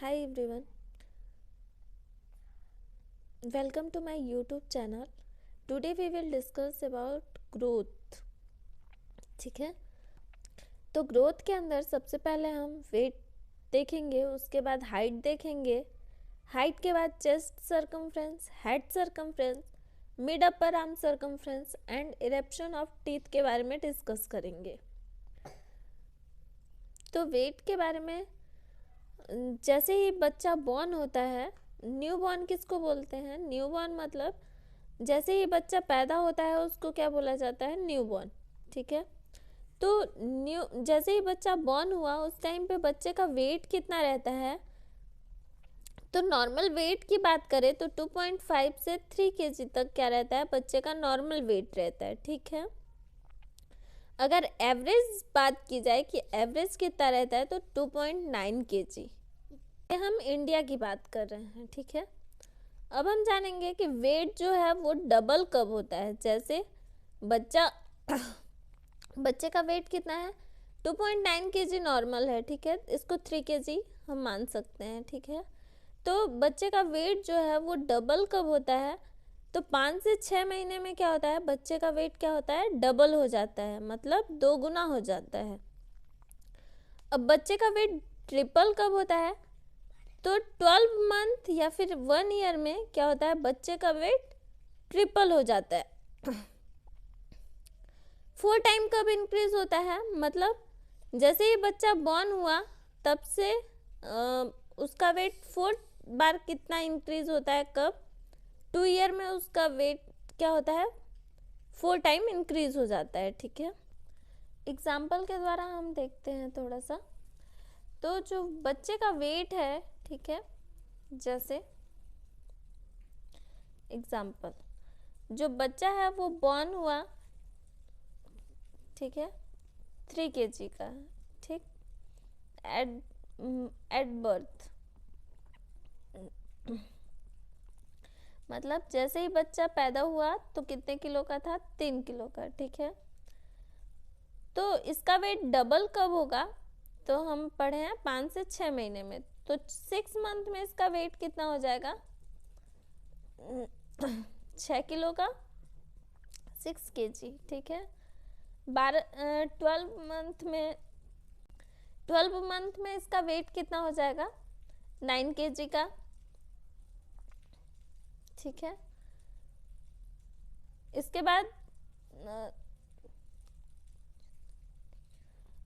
Hi everyone, welcome to my YouTube channel. Today we will discuss about growth. ठीक है, तो growth के अंदर सबसे पहले हम वेट देखेंगे, उसके बाद हाइट देखेंगे, हाइट के बाद chest circumference, head circumference, mid upper arm circumference and eruption of teeth के बारे में डिस्कस करेंगे। तो वेट के बारे में, जैसे ही बच्चा बॉर्न होता है, न्यू बॉर्न किसको बोलते हैं? न्यू बॉर्न मतलब जैसे ही बच्चा पैदा होता है उसको क्या बोला जाता है? New born. ठीक है, तो जैसे ही बच्चा बॉर्न हुआ उस टाइम पे बच्चे का वेट कितना रहता है? तो नॉर्मल वेट की बात करें तो 2.5 से 3 kg तक क्या रहता है? बच्चे का नॉर्मल वेट रहता है। ठीक है, अगर एवरेज बात की जाए कि एवरेज कितना रहता है तो 2.9 kg। हम इंडिया की बात कर रहे हैं। ठीक है, अब हम जानेंगे कि वेट जो है वो डबल कब होता है। जैसे बच्चे का वेट कितना है? 2.9 kg नॉर्मल है। ठीक है, इसको 3 kg हम मान सकते हैं। ठीक है, तो बच्चे का वेट जो है वो डबल कब होता है? तो 5 से 6 महीने में क्या होता है? बच्चे का वेट क्या होता है? डबल हो जाता है, मतलब 2 गुना हो जाता है। अब बच्चे का वेट ट्रिपल कब होता है? तो 12 मंथ या फिर 1 ईयर में क्या होता है? बच्चे का वेट ट्रिपल हो जाता है। 4 टाइम कब इंक्रीज होता है? मतलब जैसे ही बच्चा बॉर्न हुआ तब से उसका वेट 4 बार कितना इंक्रीज होता है? कब? 2 ईयर में उसका वेट क्या होता है? 4 टाइम इंक्रीज हो जाता है। ठीक है, एग्जाम्पल के द्वारा हम देखते हैं थोड़ा सा। तो जो बच्चे का वेट है, ठीक है, जैसे एग्जाम्पल, जो बच्चा है वो बॉर्न हुआ, ठीक है, 3 kg का, ठीक, एट बर्थ। मतलब जैसे ही बच्चा पैदा हुआ तो कितने किलो का था? 3 किलो का। ठीक है, तो इसका वेट डबल कब होगा? तो हम पढ़े हैं 5 से 6 महीने में। तो 6 मंथ में इसका वेट कितना हो जाएगा? 6 किलो का, 6 kg। ठीक है, 12 मंथ में इसका वेट कितना हो जाएगा? 9 kg का। ठीक है, इसके बाद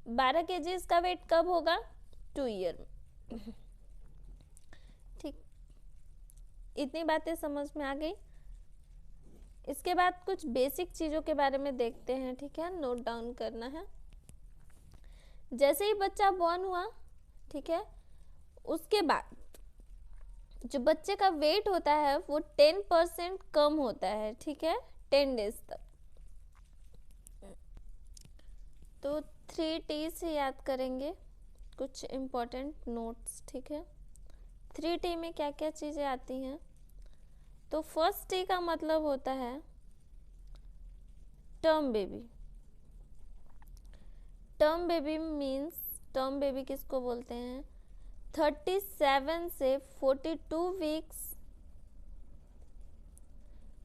12 kg इसका वेट कब होगा? 2 ईयर में। ठीक, इतनी बातें समझ में आ गई। इसके बाद कुछ बेसिक चीज़ों के बारे में देखते हैं। ठीक है, नोट डाउन करना है। जैसे ही बच्चा बॉर्न हुआ, ठीक है, उसके बाद जो बच्चे का वेट होता है वो 10% कम होता है। ठीक है, 10 डेज तक। तो 3T से याद करेंगे कुछ इम्पोर्टेंट नोट्स। ठीक है, 3T में क्या क्या चीज़ें आती हैं? तो फर्स्ट T का मतलब होता है term baby. Term baby means, term baby किसको बोलते हैं? 37 से 42 वीक्स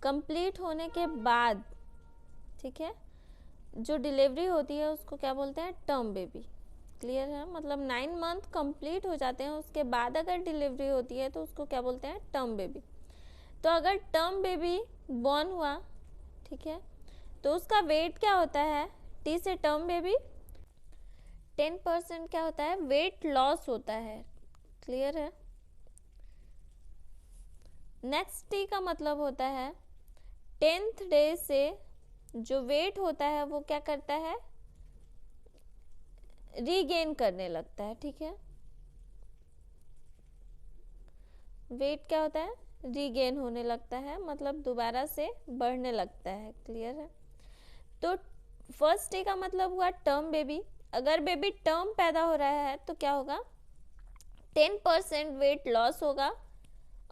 कंप्लीट होने के बाद, ठीक है, जो डिलीवरी होती है उसको क्या बोलते हैं? Term baby. क्लियर है? मतलब 9 मंथ कंप्लीट हो जाते हैं, उसके बाद अगर डिलीवरी होती है तो उसको क्या बोलते हैं? Term baby. तो अगर टर्म बेबी बॉर्न हुआ, ठीक है, तो उसका वेट क्या होता है? टी से टर्म बेबी 10% क्या होता है? वेट लॉस होता है। क्लियर है? नेक्स्ट टी का मतलब होता है 10th डे से जो वेट होता है वो क्या करता है? रीगेन करने लगता है। ठीक है, वेट क्या होता है? रीगेन होने लगता है, मतलब दोबारा से बढ़ने लगता है। क्लियर है? तो फर्स्ट डे का मतलब हुआ टर्म बेबी। अगर बेबी टर्म पैदा हो रहा है तो क्या होगा? 10% वेट लॉस होगा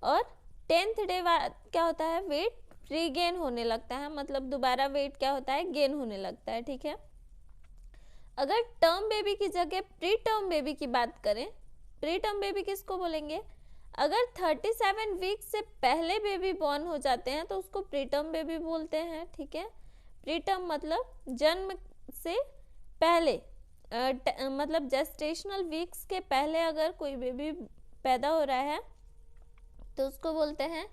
और 10th डे क्या होता है? वेट रीगेन होने लगता है, मतलब दोबारा वेट क्या होता है? गेन होने लगता है। ठीक है, अगर टर्म बेबी की जगह प्री टर्म बेबी की बात करें प्री टर्म बेबी किसको बोलेंगे? अगर 37 वीक से पहले बेबी बॉर्न हो जाते हैं तो उसको प्री टर्म बेबी बोलते हैं, ठीक है। प्री टर्म मतलब जन्म से पहले, मतलब जेस्टेशनल वीक्स के पहले अगर कोई बेबी पैदा हो रहा है तो उसको बोलते हैं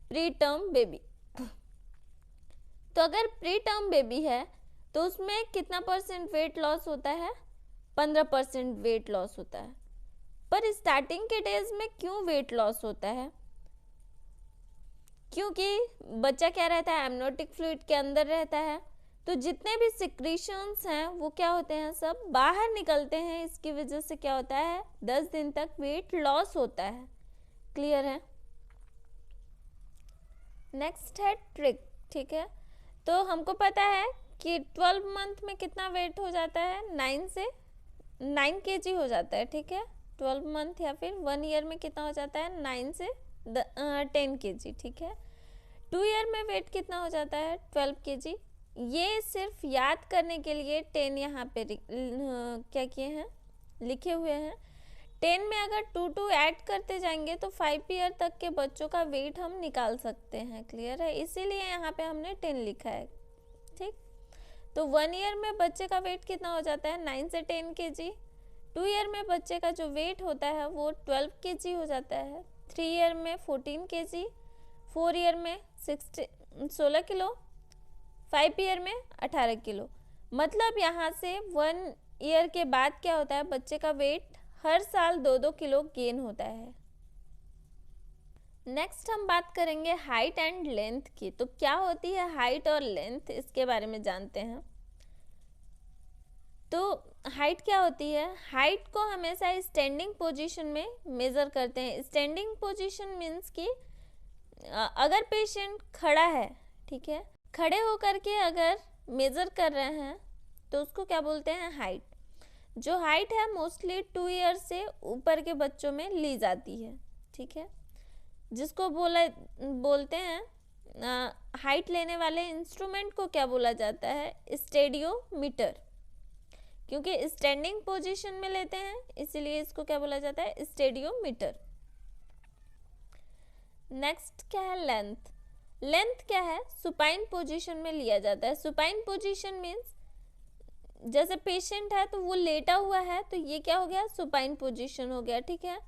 प्री टर्म बेबी। तो अगर प्री टर्म बेबी है तो उसमें कितना % वेट लॉस होता है? 15% वेट लॉस होता है। पर स्टार्टिंग के डेज में क्यों वेट लॉस होता है? क्योंकि बच्चा क्या रहता है? एमनियोटिक फ्लूइड के अंदर रहता है, तो जितने भी सिक्रीशंस हैं वो क्या होते हैं? सब बाहर निकलते हैं। इसकी वजह से क्या होता है? 10 दिन तक वेट लॉस होता है। क्लियर है? नेक्स्ट है ट्रिक, ठीक है। तो हमको पता है कि 12 मंथ में कितना वेट हो जाता है? 9 kg हो जाता है, ठीक है। 12 मंथ या फिर 1 ईयर में कितना हो जाता है? 9 से 10 kg, ठीक है। 2 ईयर में वेट कितना हो जाता है? 12 kg। ये सिर्फ याद करने के लिए 10 यहाँ पे क्या किए हैं? लिखे हुए हैं। 10 में अगर 2 ऐड करते जाएंगे तो 5 ईयर तक के बच्चों का वेट हम निकाल सकते हैं। क्लियर है? इसीलिए यहाँ पे हमने 10 लिखा है, ठीक। तो 1 ईयर में बच्चे का वेट कितना हो जाता है? 9 से 10 kg। 2 ईयर में बच्चे का जो वेट होता है वो 12 kg हो जाता है। 3 ईयर में 14 kg। 4 ईयर में 16 किलो। 5 ईयर में 18 किलो। मतलब यहाँ से 1 ईयर के बाद क्या होता है? बच्चे का वेट हर साल 2-2 किलो गेन होता है। नेक्स्ट हम बात करेंगे हाइट एंड लेंथ की। तो क्या होती है हाइट और लेंथ, इसके बारे में जानते हैं। तो हाइट क्या होती है? हाइट को हमेशा स्टैंडिंग पोजीशन में मेज़र करते हैं। स्टैंडिंग पोजीशन मीन्स कि अगर पेशेंट खड़ा है, ठीक है, खड़े होकर के अगर मेज़र कर रहे हैं तो उसको क्या बोलते हैं? हाइट। जो हाइट है मोस्टली 2 ईयर से ऊपर के बच्चों में ली जाती है, ठीक है, जिसको बोलते हैं हाइट लेने वाले इंस्ट्रूमेंट को क्या बोला जाता है? स्टेडियोमीटर। क्योंकि स्टैंडिंग पोजीशन में लेते हैं इसीलिए इसको क्या बोला जाता है? स्टेडियोमीटर। नेक्स्ट क्या है? लेंथ। लेंथ क्या है? सुपाइन पोजीशन में लिया जाता है। सुपाइन पोजीशन मीन्स जैसे पेशेंट है तो वो लेटा हुआ है तो ये क्या हो गया? सुपाइन पोजीशन हो गया, ठीक है।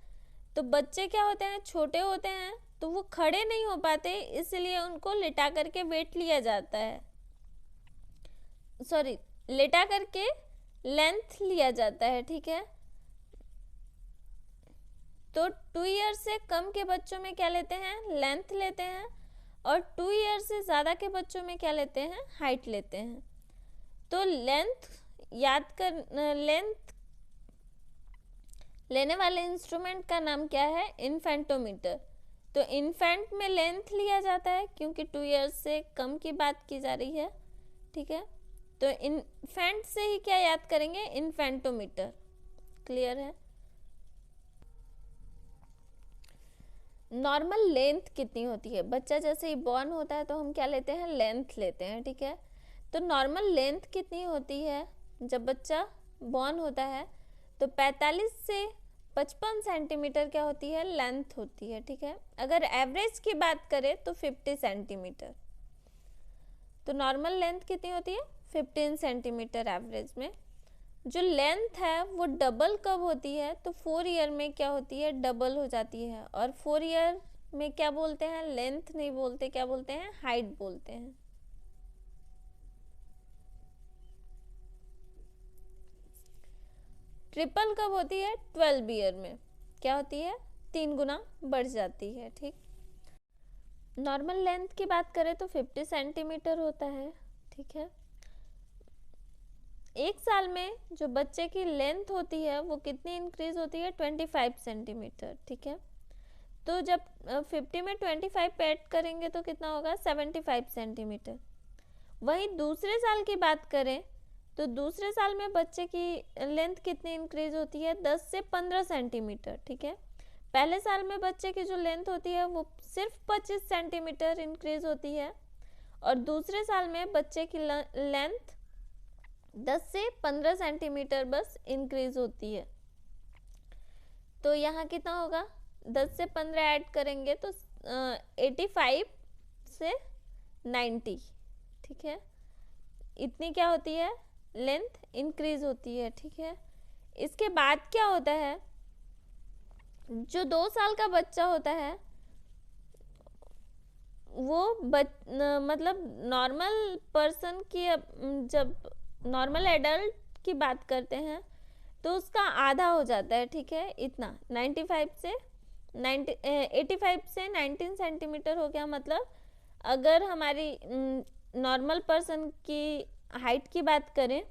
तो बच्चे क्या होते हैं? छोटे होते हैं तो वो खड़े नहीं हो पाते, इसलिए उनको लेटा करके वेट लिया जाता है, सॉरी, लेटा करके लेंथ लिया जाता है, ठीक है। तो 2 ईयर से कम के बच्चों में क्या लेते हैं? लेंथ लेते हैं। और 2 ईयर से ज़्यादा के बच्चों में क्या लेते हैं? हाइट लेते हैं। तो लेंथ लेंथ लेने वाले इंस्ट्रूमेंट का नाम क्या है? इन्फेंटोमीटर। तो इन्फेंट में लेंथ लिया जाता है क्योंकि 2 ईयर्स से कम की बात की जा रही है, ठीक है। तो इन्फेंट से ही क्या याद करेंगे? इन्फेंटोमीटर। क्लियर है? नॉर्मल लेंथ कितनी होती है? बच्चा जैसे ही बॉर्न होता है तो हम क्या लेते हैं? लेंथ लेते हैं, ठीक है। तो नॉर्मल लेंथ कितनी होती है जब बच्चा बॉर्न होता है? तो 45 से 55 सेंटीमीटर क्या होती है? लेंथ होती है, ठीक है। अगर एवरेज की बात करें तो 50 सेंटीमीटर। तो नॉर्मल लेंथ कितनी होती है? 15 सेंटीमीटर एवरेज में। जो लेंथ है वो डबल कब होती है? तो 4 ईयर में क्या होती है? डबल हो जाती है। और 4 ईयर में क्या बोलते हैं? लेंथ नहीं बोलते, क्या बोलते हैं? हाइट बोलते हैं। ट्रिपल कब होती है? 12 ईयर में। क्या होती है? 3 गुना बढ़ जाती है, ठीक। नॉर्मल लेंथ की बात करें तो 50 सेंटीमीटर होता है, ठीक है। एक साल में जो बच्चे की लेंथ होती है वो कितनी इंक्रीज होती है? 25 सेंटीमीटर, ठीक है। तो जब 50 में 25 ऐड करेंगे तो कितना होगा? 75 सेंटीमीटर। वहीं दूसरे साल की बात करें तो दूसरे साल में बच्चे की लेंथ कितनी इंक्रीज होती है? 10 से 15 सेंटीमीटर, ठीक है। पहले साल में बच्चे की जो लेंथ होती है वो सिर्फ 25 सेंटीमीटर इंक्रीज होती है और दूसरे साल में बच्चे की लेंथ 10 से 15 सेंटीमीटर बस इंक्रीज होती है। तो यहाँ कितना होगा, 10 से 15 ऐड करेंगे तो 85 से 90, ठीक है, इतनी क्या होती है, लेंथ इंक्रीज होती है, ठीक है। इसके बाद क्या होता है, जो 2 साल का बच्चा होता है वो मतलब नॉर्मल पर्सन की, जब नॉर्मल एडल्ट की बात करते हैं तो उसका आधा हो जाता है, ठीक है, इतना 85 से 19 सेंटीमीटर हो गया। मतलब अगर हमारी नॉर्मल पर्सन की हाइट की बात करें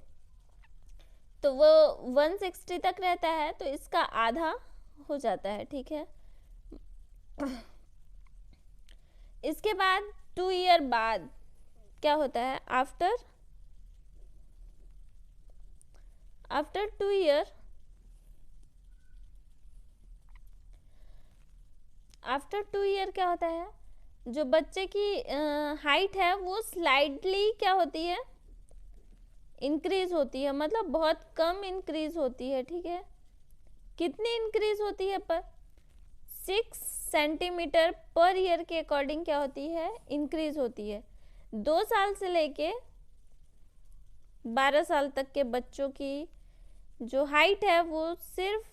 तो वो 160 तक रहता है, तो इसका आधा हो जाता है, ठीक है। इसके बाद 2 ईयर बाद क्या होता है, आफ्टर 2 ईयर, आफ्टर 2 ईयर क्या होता है, जो बच्चे की हाइट है वो स्लाइडली क्या होती है, इंक्रीज होती है, मतलब बहुत कम इंक्रीज होती है, ठीक है। कितनी इंक्रीज होती है, पर 6 सेंटीमीटर पर ईयर के अकॉर्डिंग क्या होती है, इंक्रीज होती है। 2 साल से लेके 12 साल तक के बच्चों की जो हाइट है वो सिर्फ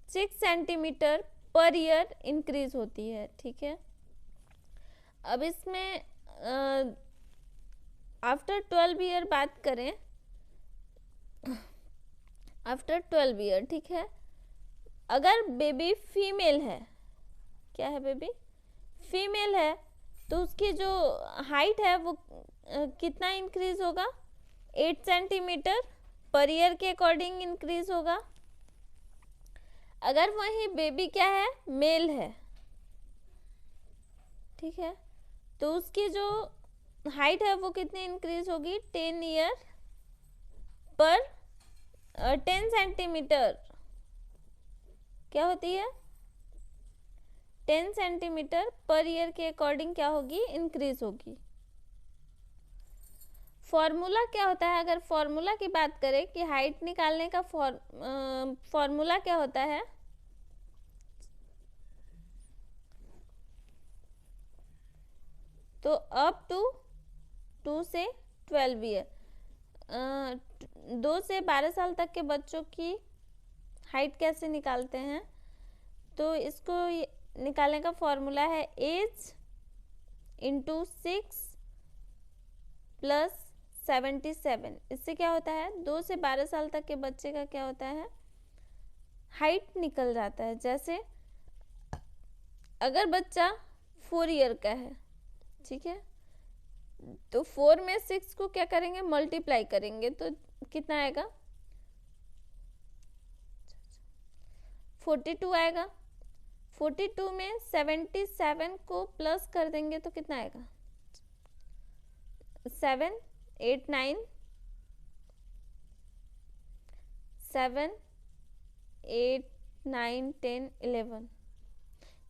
6 सेंटीमीटर पर ईयर इंक्रीज होती है, ठीक है। अब इसमें आफ्टर 12 ईयर बात करें, आफ्टर 12 ईयर, ठीक है, अगर बेबी फीमेल है, क्या है, बेबी फीमेल है, तो उसकी जो हाइट है वो कितना इंक्रीज होगा, 8 सेंटीमीटर पर ईयर के अकॉर्डिंग इंक्रीज होगा। अगर वही बेबी क्या है, मेल है, ठीक है, तो उसकी जो हाइट है वो कितनी इंक्रीज होगी, 10 ईयर पर 10 सेंटीमीटर क्या होती है, 10 सेंटीमीटर पर ईयर के अकॉर्डिंग क्या होगी, इंक्रीज होगी। फॉर्मूला क्या होता है, अगर फॉर्मूला की बात करें कि हाइट निकालने का फॉर्मूला क्या होता है, तो अप टू 2 से 12 ईयर, 2 से 12 साल तक के बच्चों की हाइट कैसे निकालते हैं, तो इसको निकालने का फॉर्मूला है एज इंटू 6 प्लस 77। इससे क्या होता है, 2 से 12 साल तक के बच्चे का क्या होता है, हाइट निकल जाता है। जैसे अगर बच्चा 4 ईयर का है, ठीक है, तो 4 में 6 को क्या करेंगे, मल्टीप्लाई करेंगे, तो कितना आएगा, 42 आएगा। 42 में 77 को प्लस कर देंगे तो कितना आएगा, 7 8 9 7 8 9 10 11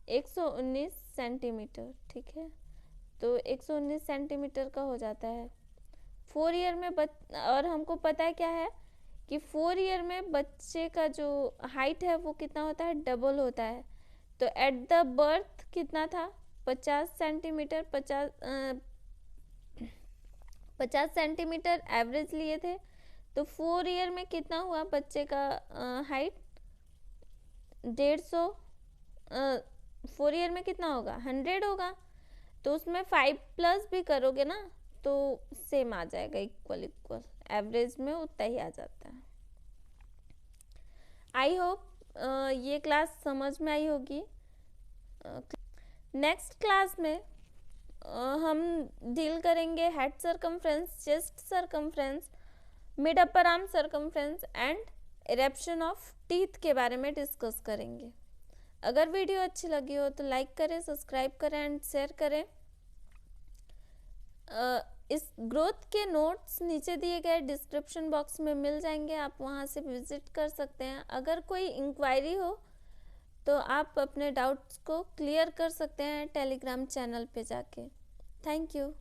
119 सेंटीमीटर, ठीक है, तो 119 सेंटीमीटर का हो जाता है 4 ईयर में। और हमको पता है क्या है कि 4 ईयर में बच्चे का जो हाइट है वो कितना होता है, डबल होता है। तो एट द बर्थ कितना था, 50 सेंटीमीटर, 50 सेंटीमीटर एवरेज लिए थे, तो 4 ईयर में कितना हुआ बच्चे का हाइट, 150, 4 ईयर में कितना होगा, 100 होगा, तो उसमें 5 प्लस भी करोगे ना तो सेम आ जाएगा, इक्वल एवरेज में उतना ही आ जाता है। आई होप ये क्लास समझ में आई होगी। नेक्स्ट क्लास में हम डील करेंगे head circumference, chest circumference, mid upper arm circumference and eruption of teeth के बारे में डिस्कस करेंगे। अगर वीडियो अच्छी लगी हो तो लाइक करें, सब्सक्राइब करें एंड शेयर करें। इस ग्रोथ के नोट्स नीचे दिए गए डिस्क्रिप्शन बॉक्स में मिल जाएंगे, आप वहां से विजिट कर सकते हैं। अगर कोई इंक्वायरी हो तो आप अपने डाउट्स को क्लियर कर सकते हैं टेलीग्राम चैनल पे जाके। Thank you.